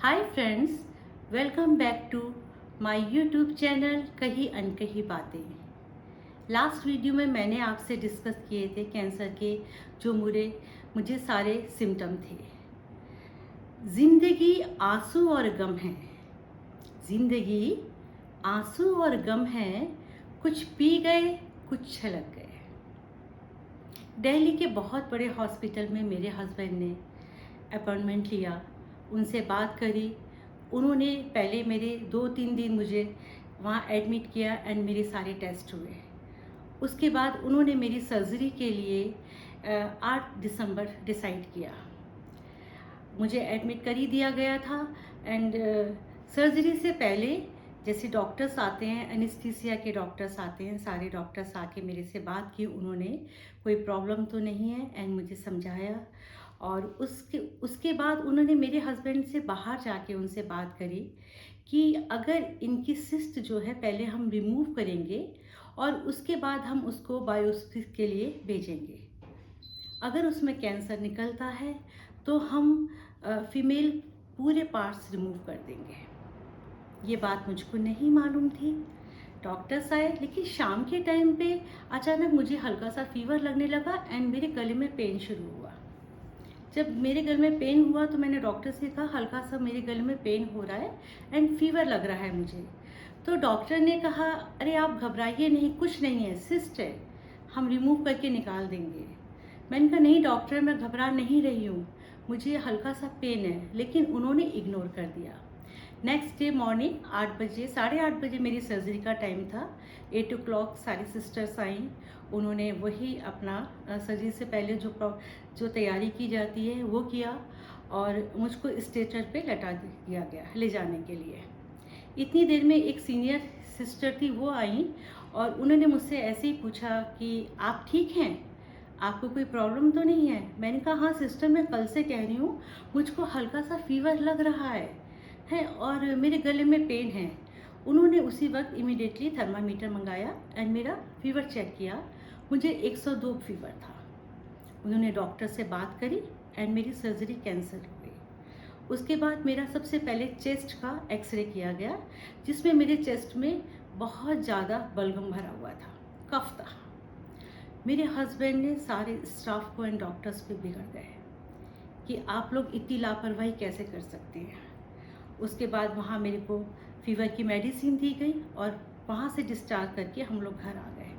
Hi friends, welcome back to my YouTube channel कहीं अनकही बातें। लास्ट वीडियो में मैंने आपसे डिस्कस किए थे कैंसर के जो मुझे सारे सिम्टम थे। ज़िंदगी आंसू और गम है, ज़िंदगी आंसू और गम है, कुछ पी गए कुछ छलक गए। दिल्ली के बहुत बड़े हॉस्पिटल में मेरे हस्बैंड ने अपॉइंटमेंट लिया, उनसे बात करी। उन्होंने पहले मेरे 2-3 दिन मुझे वहाँ एडमिट किया एंड मेरे सारे टेस्ट हुए। उसके बाद उन्होंने मेरी सर्जरी के लिए 8 दिसंबर डिसाइड किया। मुझे एडमिट कर ही दिया गया था एंड सर्जरी से पहले जैसे डॉक्टर्स आते हैं, एनेस्थीसिया के डॉक्टर्स आते हैं, सारे डॉक्टर्स आके मेरे से बात की। उन्होंने कोई प्रॉब्लम तो नहीं है एंड मुझे समझाया। और उसके बाद उन्होंने मेरे हस्बैंड से बाहर जाके उनसे बात करी कि अगर इनकी सिस्ट जो है पहले हम रिमूव करेंगे और उसके बाद हम उसको बायोप्सी के लिए भेजेंगे। अगर उसमें कैंसर निकलता है तो हम फीमेल पूरे पार्ट्स रिमूव कर देंगे। ये बात मुझको नहीं मालूम थी। डॉक्टर्स आए, लेकिन शाम के टाइम पे अचानक मुझे हल्का सा फीवर लगने लगा एंड मेरे गले में पेन शुरू हुआ। जब मेरे गले में पेन हुआ तो मैंने डॉक्टर से कहा हल्का सा मेरे गले में पेन हो रहा है एंड फीवर लग रहा है मुझे। तो डॉक्टर ने कहा अरे आप घबराइए नहीं, कुछ नहीं है, सिस्ट है, हम रिमूव करके निकाल देंगे। मैंने कहा नहीं डॉक्टर, मैं घबरा नहीं रही हूँ, मुझे हल्का सा पेन है। लेकिन उन्होंने इग्नोर कर दिया। नेक्स्ट डे मॉर्निंग 8 बजे, 8:30 बजे मेरी सर्जरी का टाइम था। 8 o'clock सारी सिस्टर्स आईं। उन्होंने वही अपना सर्जरी से पहले जो तैयारी की जाती है वो किया और मुझको स्ट्रेचर पे लटा दिया गया ले जाने के लिए। इतनी देर में एक सीनियर सिस्टर थी, वो आई और उन्होंने मुझसे ऐसे ही पूछा कि आप ठीक हैं, आपको कोई प्रॉब्लम तो नहीं है। मैंने कहा हाँ सिस्टर, मैं कल से कह रही हूँ मुझको हल्का सा फीवर लग रहा है और मेरे गले में पेन है। उन्होंने उसी वक्त इमीडिएटली थर्मामीटर मंगाया एंड मेरा फीवर चेक किया। मुझे 102 फीवर था। उन्होंने डॉक्टर से बात करी एंड मेरी सर्जरी कैंसिल हो गई। उसके बाद मेरा सबसे पहले चेस्ट का एक्सरे किया गया, जिसमें मेरे चेस्ट में बहुत ज़्यादा बलगम भरा हुआ था, कफ था। मेरे हस्बैंड ने सारे स्टाफ को एंड डॉक्टर्स पे बिगड़ गए कि आप लोग इतनी लापरवाही कैसे कर सकते हैं। उसके बाद वहाँ मेरे को फीवर की मेडिसिन दी गई और वहाँ से डिस्चार्ज करके हम लोग घर आ गए।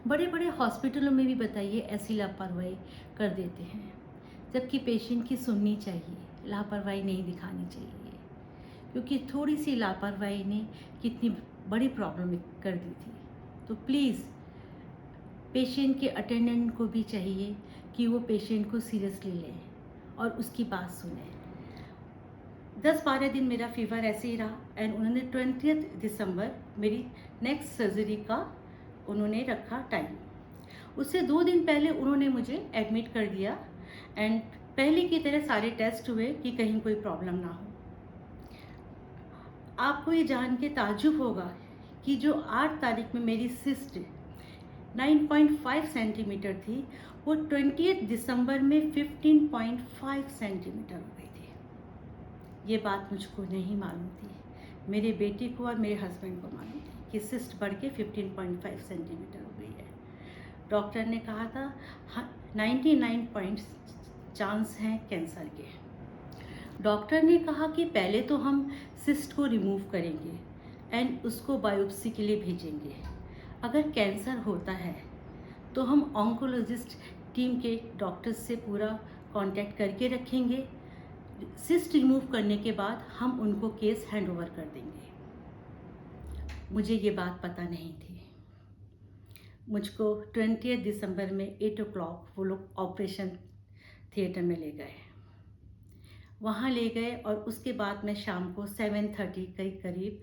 बड़े बड़े हॉस्पिटलों में भी बताइए ऐसी लापरवाही कर देते हैं, जबकि पेशेंट की सुननी चाहिए, लापरवाही नहीं दिखानी चाहिए। क्योंकि थोड़ी सी लापरवाही ने कितनी बड़ी प्रॉब्लम कर दी थी। तो प्लीज़ पेशेंट के अटेंडेंट को भी चाहिए कि वो पेशेंट को सीरियसली लें और उसकी बात सुने। 10-12 दिन मेरा फीवर ऐसे ही रहा एंड उन्होंने 20 दिसंबर मेरी नेक्स्ट सर्जरी का उन्होंने रखा टाइम। उससे 2 दिन पहले उन्होंने मुझे एडमिट कर दिया एंड पहले की तरह सारे टेस्ट हुए कि कहीं कोई प्रॉब्लम ना हो। आपको ये जान के ताज्जुब होगा कि जो 8 तारीख में मेरी सिस्ट 9.5 सेंटीमीटर थी, वो 20 दिसंबर में 15.5 सेंटीमीटर हो गई थी। ये बात मुझको नहीं मालूम थी, मेरे बेटे को और मेरे हस्बैंड को मालूम थी कि सिस्ट बढ़ के 15.5 सेंटीमीटर हो गई है। डॉक्टर ने कहा था 99 पॉइंट चांस हैं कैंसर के। डॉक्टर ने कहा कि पहले तो हम सिस्ट को रिमूव करेंगे एंड उसको बायोप्सी के लिए भेजेंगे। अगर कैंसर होता है तो हम ऑन्कोलॉजिस्ट टीम के डॉक्टर्स से पूरा कांटेक्ट करके रखेंगे। सिस्ट रिमूव करने के बाद हम उनको केस हैंड ओवर कर देंगे। मुझे ये बात पता नहीं थी। मुझको 20 दिसंबर में 8 o'clock वो लोग ऑपरेशन थिएटर में ले गए। वहाँ ले गए और उसके बाद मैं शाम को 7:30 के करीब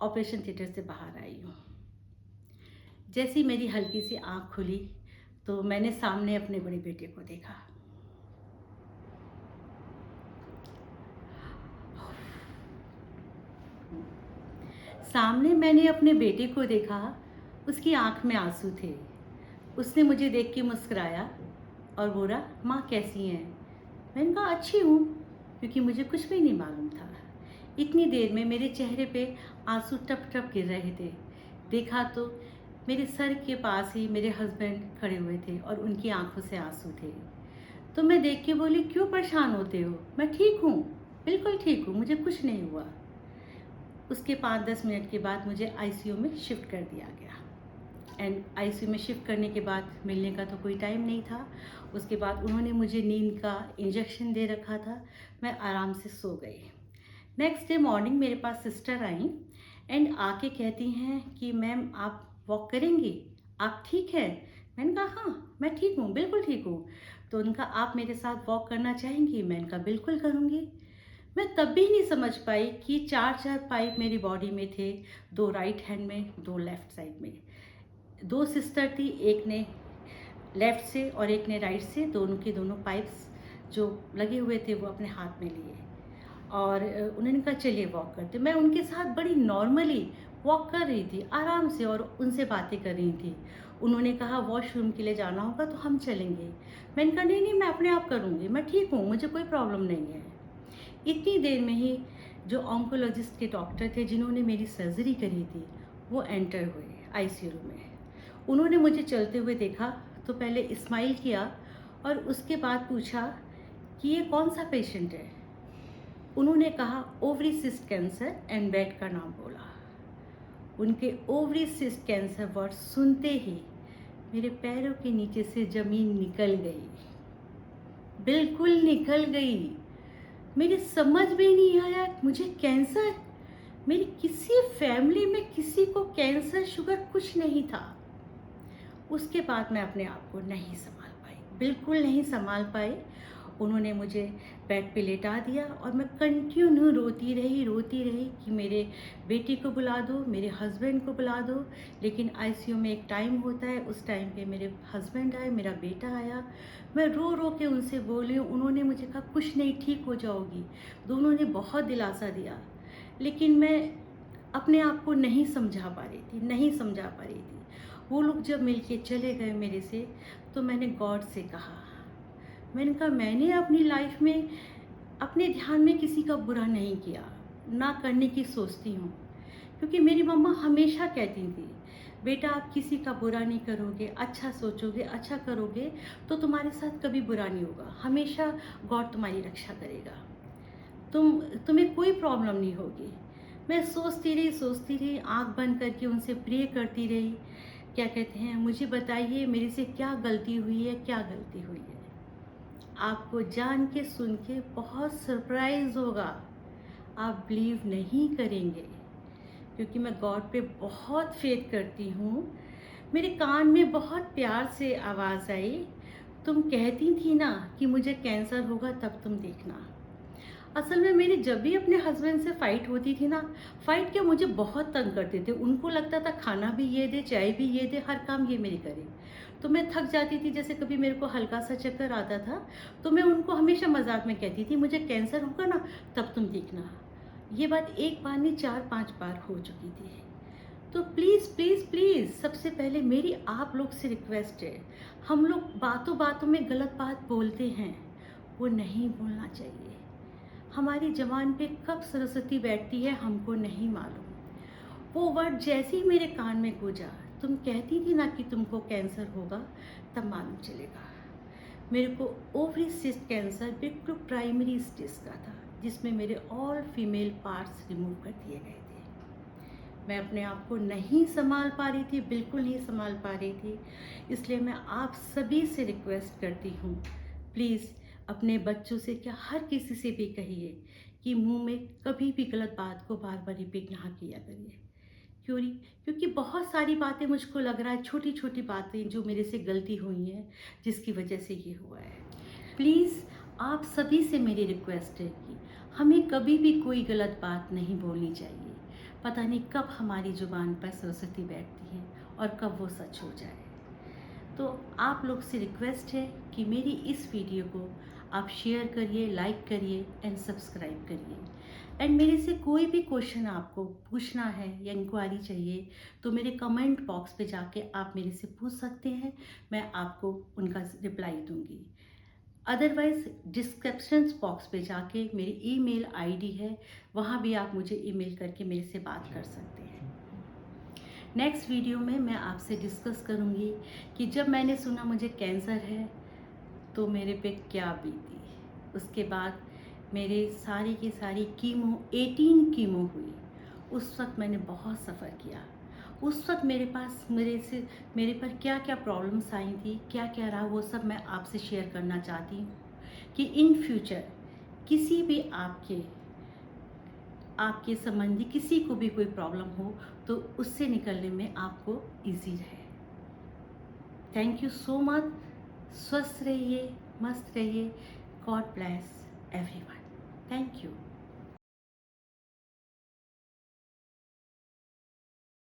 ऑपरेशन थिएटर से बाहर आई हूँ। जैसी मेरी हल्की सी आँख खुली तो मैंने सामने अपने बड़े बेटे को देखा। सामने मैंने अपने बेटे को देखा, उसकी आँख में आंसू थे। उसने मुझे देख के मुस्कुराया और बोला माँ कैसी हैं। मैंने कहा अच्छी हूँ, क्योंकि मुझे कुछ भी नहीं मालूम था। इतनी देर में मेरे चेहरे पे आंसू टप टप गिर रहे थे। देखा तो मेरे सर के पास ही मेरे हस्बैंड खड़े हुए थे और उनकी आंखों से आंसू थे। तो मैं देख के बोली, क्यों परेशान होते हो? मैं ठीक हूँ, बिल्कुल ठीक हूँ, मुझे कुछ नहीं हुआ। उसके 5-10 मिनट के बाद मुझे आईसीयू में शिफ्ट कर दिया गया। एंड आईसीयू में शिफ्ट करने के बाद मिलने का तो कोई टाइम नहीं था। उसके बाद उन्होंने मुझे नींद का इंजेक्शन दे रखा था। मैं आराम से सो गई। नेक्स्ट डे मॉर्निंग मेरे पास सिस्टर आई एंड आके कहती हैं कि मैम आप वॉक करेंगी, आप ठीक है? मैंने कहा हाँ मैं ठीक हूँ, बिल्कुल ठीक हूँ। तो उनका आप मेरे साथ वॉक करना चाहेंगी? मैंने कहा बिल्कुल करूँगी। मैं तब भी नहीं समझ पाई कि 4-4 पाइप मेरी बॉडी में थे, 2 राइट हैंड में, 2 लेफ्ट साइड में। 2 सिस्टर थी, एक ने लेफ्ट से और एक ने राइट से, दोनों के दोनों पाइप्स जो लगे हुए थे वो अपने हाथ में लिए और उन्होंने कहा चलिए वॉक करते। मैं उनके साथ बड़ी नॉर्मली वॉक कर रही थी आराम से और उनसे बातें कर रही थी। उन्होंने कहा वॉशरूम के लिए जाना होगा तो हम चलेंगे। मैंने कहा नहीं नहीं मैं अपने आप करूँगी, मैं ठीक हूँ, मुझे कोई प्रॉब्लम नहीं है। इतनी देर में ही जो ऑन्कोलॉजिस्ट के डॉक्टर थे जिन्होंने मेरी सर्जरी करी थी वो एंटर हुए आईसीयू में। उन्होंने मुझे चलते हुए देखा तो पहले स्माइल किया और उसके बाद पूछा कि ये कौन सा पेशेंट है। उन्होंने कहा ovary cyst cancer and bed का नाम बोला। उनके ओवरी सिस्ट कैंसर वर्ड सुनते ही मेरे पैरों के नीचे से ज़मीन निकल गई, बिल्कुल निकल गई। मेरी समझ में नहीं आया मुझे कैंसर, मेरी किसी फैमिली में किसी को कैंसर शुगर कुछ नहीं था। उसके बाद मैं अपने आप को नहीं संभाल पाई, बिल्कुल नहीं संभाल पाई। उन्होंने मुझे बेड पे लेटा दिया और मैं कंटिन्यू रोती रही कि मेरे बेटी को बुला दो, मेरे हस्बैंड को बुला दो। लेकिन आईसीयू में एक टाइम होता है, उस टाइम पे मेरे हस्बैंड आए, मेरा बेटा आया। मैं रो रो के उनसे बोली, उन्होंने मुझे कहा कुछ नहीं, ठीक हो जाओगी। दोनों ने बहुत दिलासा दिया लेकिन मैं अपने आप को नहीं समझा पा रही थी, नहीं समझा पा रही थी। वो लोग जब मिल के चले गए मेरे से तो मैंने गॉड से कहा, मैंने कहा मैंने अपनी लाइफ में अपने ध्यान में किसी का बुरा नहीं किया, ना करने की सोचती हूँ। क्योंकि मेरी मम्मा हमेशा कहती थी बेटा आप किसी का बुरा नहीं करोगे, अच्छा सोचोगे, अच्छा करोगे तो तुम्हारे साथ कभी बुरा नहीं होगा, हमेशा गॉड तुम्हारी रक्षा करेगा, तुम्हें कोई प्रॉब्लम नहीं होगी। मैं सोचती रही, आँख बंद करके उनसे प्रे करती रही। क्या कहते हैं, मुझे बताइए मेरे से क्या गलती हुई है, क्या गलती हुई है। आपको जान के सुन के बहुत सरप्राइज होगा, आप बिलीव नहीं करेंगे क्योंकि मैं गॉड पे बहुत फेथ करती हूँ। मेरे कान में बहुत प्यार से आवाज़ आई, तुम कहती थी ना कि मुझे कैंसर होगा तब तुम देखना। असल में मेरी जब भी अपने हस्बैंड से फ़ाइट होती थी ना, फ़ाइट क्या मुझे बहुत तंग करते थे। उनको लगता था खाना भी ये दे, चाय भी ये दे, हर काम ये मेरी करे। तो मैं थक जाती थी, जैसे कभी मेरे को हल्का सा चक्कर आता था तो मैं उनको हमेशा मजाक में कहती थी मुझे कैंसर होगा ना तब तुम देखना। ये बात एक बार नहीं 4-5 बार हो चुकी थी। तो प्लीज़ प्लीज़ प्लीज़ सबसे पहले मेरी आप लोग से रिक्वेस्ट है, हम लोग बातों बातों में गलत बात बोलते हैं, वो नहीं बोलना चाहिए। हमारी ज़बान पे कब सरस्वती बैठती है हमको नहीं मालूम। वो वर्ड जैसे ही मेरे कान में गूंजा, तुम कहती थी ना कि तुमको कैंसर होगा, तब मालूम चलेगा। मेरे को ओवरी सिस्ट कैंसर बिल्कुल प्राइमरी स्टेज का था जिसमें मेरे ऑल फीमेल पार्ट्स रिमूव कर दिए गए थे। मैं अपने आप को नहीं संभाल पा रही थी, बिल्कुल नहीं संभाल पा रही थी। इसलिए मैं आप सभी से रिक्वेस्ट करती हूँ, प्लीज़ अपने बच्चों से क्या हर किसी से भी कहिए कि मुंह में कभी भी गलत बात को बार बार रिपीट ना किया करिए। क्यों? क्योंकि बहुत सारी बातें मुझको लग रहा है, छोटी छोटी बातें जो मेरे से गलती हुई हैं जिसकी वजह से ये हुआ है। प्लीज़ आप सभी से मेरी रिक्वेस्ट है कि हमें कभी भी कोई गलत बात नहीं बोलनी चाहिए। पता नहीं कब हमारी ज़ुबान पर सरस्वती बैठती है और कब वो सच हो जाए। तो आप लोग से रिक्वेस्ट है कि मेरी इस वीडियो को आप शेयर करिए, लाइक करिए एंड सब्सक्राइब करिए। एंड मेरे से कोई भी क्वेश्चन आपको पूछना है या इंक्वायरी चाहिए तो मेरे कमेंट बॉक्स पे जाके आप मेरे से पूछ सकते हैं, मैं आपको उनका रिप्लाई दूंगी। अदरवाइज़ डिस्क्रिप्शन बॉक्स पे जाके मेरी ईमेल आईडी है, वहाँ भी आप मुझे ईमेल करके मेरे से बात कर सकते हैं। नेक्स्ट वीडियो में मैं आपसे डिस्कस करूँगी कि जब मैंने सुना मुझे कैंसर है तो मेरे पे क्या बीती। उसके बाद मेरे सारी की सारी कीमो 18 कीमो हुई। उस वक्त मैंने बहुत सफ़र किया। उस वक्त मेरे पर क्या क्या प्रॉब्लम्स आई थी, क्या क्या रहा, वो सब मैं आपसे शेयर करना चाहती हूँ कि इन फ्यूचर किसी भी आपके संबंधी किसी को भी कोई प्रॉब्लम हो तो उससे निकलने में आपको इजी रहे। Thank you so much. स्वस्थ रहिए, मस्त रहिए। God bless everyone. Thank you.